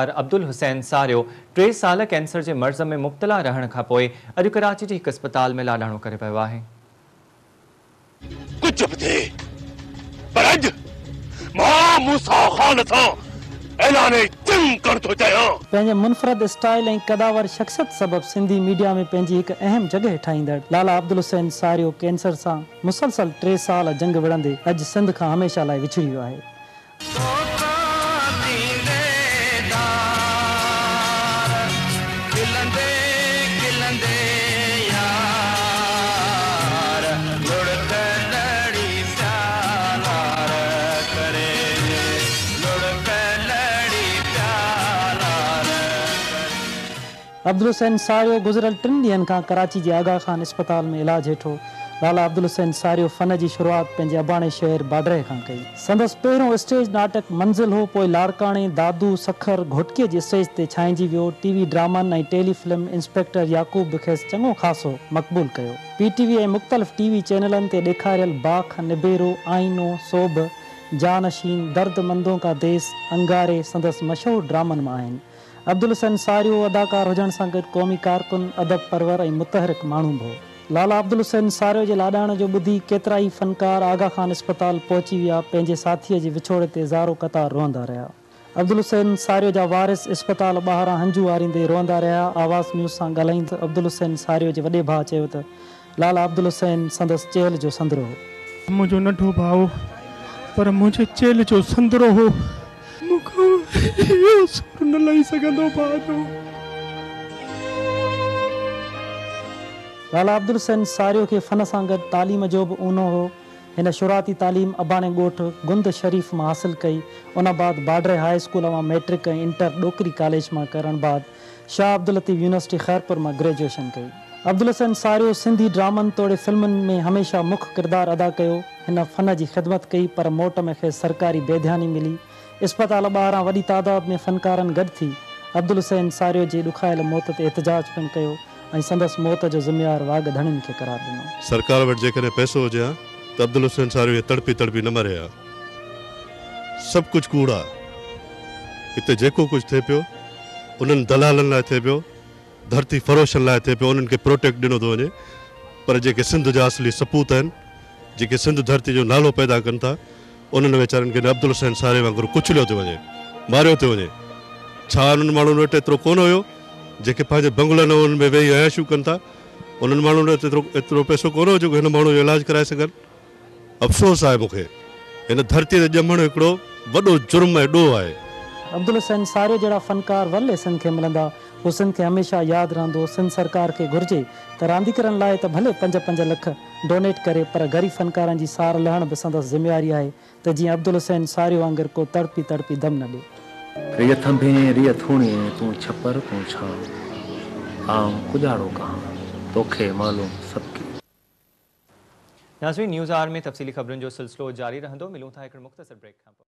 अब्दुल हुसैन सारियो 3 साल कैंसर के मर्ज़ में मुब्तला रहण खां पोइ अॼु कराची के एक अस्पताल में लाडाणो करे पियो आहे। कुछ भी थे पर अॼु मां मूसा ख़ान सां ऐलान जंग कर थो चाहियां। पंहिंजे मुनफरद स्टाइल ऐं कदावर शख्सियत सबब सिंधी मीडिया में पंहिंजी हिकु अहम जगह ठाहींदड़ लाला अब्दुल हुसैन सारियो कैंसर सां मुसलसल 3 साल जंग विढ़ंदे अॼु सिंध खां हमेशह लाइ विछड़ी वियो आहे। अब्दुल हुसैन सारियो गुज़िरियल 3 ॾींहनि खां कराची जे आगा खान अस्पताल में इलाज हेठो। लाला अब्दुल हुसैन सारियो फ़न जी शुरुआत पंहिंजे अबाणे शहर बाडरे खां कई। संदसि पहिरियों स्टेज नाटक मंज़िल हो, पोइ लाड़काणे, दादू, सखर, घोटकीअ जे स्टेज ते छांइजी वियो। टीवी ड्रामनि ऐं टेली फिल्म इंस्पेक्टर याकूब बि खेसि चङो ख़ासो मक़बूल कयो। PTV ऐं मुख़्तलिफ़ टीवी चैनलनि ते ॾेखारियल बाख, निबेरो, आईनो, सोभ, जानशीन, दर्दमंदों का देस, अंगारे संदसि मशहूर ड्रामनि मां आहिनि। अब्दुल हुसैन सारियो अदाकार हुजण सां गॾु क़ौमी कारकुन, अदब परवर ऐं मुतहरिक माण्हू बि हो। लाला अब्दुल हुसैन सारियो जे लाॾाण जो ॿुधी केतिरा ई फ़नकार आगा खान अस्पताल पहुची विया, पंहिंजे साथीअ जे विछोड़े ते ज़ारो क़तार रोअंदा रहिया। अब्दुल हुसैन सारियो जा वारिस अस्पताल ॿाहिरां हंजू वारींदे रोअंदा रहिया। आवाज़ न्यूज़ सां ॻाल्हाईंदे अब्दुल हुसैन सारियो जे वॾे भाउ चयो त लाला अब्दुल हुसैन संदसि चेल जो संदरो हो। मुंहिंजो नंढो भाउ पर मुंहिंजे चेल जो संदरो हो। न लही सघंदो भाउ जो। लाला अब्दुल हुसैन सारियो खे फ़न सां गॾु तालीम जो बि ऊनो हो। हिन शुरूआती तालीम अबाणे ॻोठ गुंद शरीफ़ मां हासिलु कई। उन बाद बाडरे हाई स्कूल मां मैट्रिक ऐं इंटर ॾोकरी कॉलेज मां करण बाद शाह अब्दुल लतीफ़ यूनिवर्सिटी ख़ैरपुर मां ग्रेजुएशन कई। अब्दुल हुसैन सारियो सिंधी ड्रामनि तोड़े फिल्मुनि में हमेशह मुख्य किरदारु अदा कयो। हिन फ़न जी ख़िदमत कई पर मोट में खेसि सरकारी बेध्यानी मिली। अस्पताल ॿाहिरां वॾी तादाद में फ़नकारनि गॾु थी अब्दुल हुसैन सारियो जी ॾुखायल मौत ते एहतजाज पिणु कयो ऐं संदसि मौत जो ज़िम्मेवार वाघ धणियुनि खे करार ॾिनो। सरकार वटि जेकॾहिं पैसो हुजे हा त अब्दुल हुसैन सारियो तड़पी तड़पी न मरे हा। सभु कुझु कूड़ आहे। हिते जेको कुझु थिए पियो उन्हनि दलालनि लाइ थिए पियो, धरती फ़रोशनि लाइ थिए पियो, उन्हनि खे प्रोटेक्ट ॾिनो थो वञे। पर जेके सिंध जा असली सपूत आहिनि, जेके सिंध धरती जो नालो पैदा कनि था, उन्हनि वीचारनि खे अब्दुल हुसैन सारियो वांगुरु कुचलियो थो वञे, मारियो थो वञे। छा उन्हनि माण्हुनि वटि एतिरो कोन हुयो जेके पंहिंजे बंगलनि में वेही अयाशूं कनि था? उन्हनि माण्हुनि वटि एतिरो पैसो कोन हो जेको हिन माण्हू जो इलाजु कराए सघनि? अफ़सोस आहे मूंखे। हिन धरतीअ ते ॼमणु हिकिड़ो वॾो जुर्म ऐं ॾोह आहे। अब्दुल हुसैन सारियो जहिड़ा फ़नकार वल्ले सिंध खे मिलंदा, हू सिंध खे हमेशह यादि रहंदो। सिंध सरकार खे घुर्जे त रांदीगरनि लाइ त भले 5-5 लख डोनेट करे, पर ग़रीब फ़नकारनि जी सार लहण बि संदसि ज़िम्मेवारी आहे त जीअं अब्दुल हुसैन सारियो वांगुरु को तड़पी तड़पी दम न ॾे। रिय थंभे रिय थूणे तूं छपर तूं छां आऊं कुजाड़ो कहां तोखे मालूम सबके। नाज़रीन, न्यूज़ आवर में तफ़सीली ख़बरुनि जो सिलसिलो जारी रहंदो। मिलूं था हिकिड़े मुख़्तसर ब्रेक खां पोइ।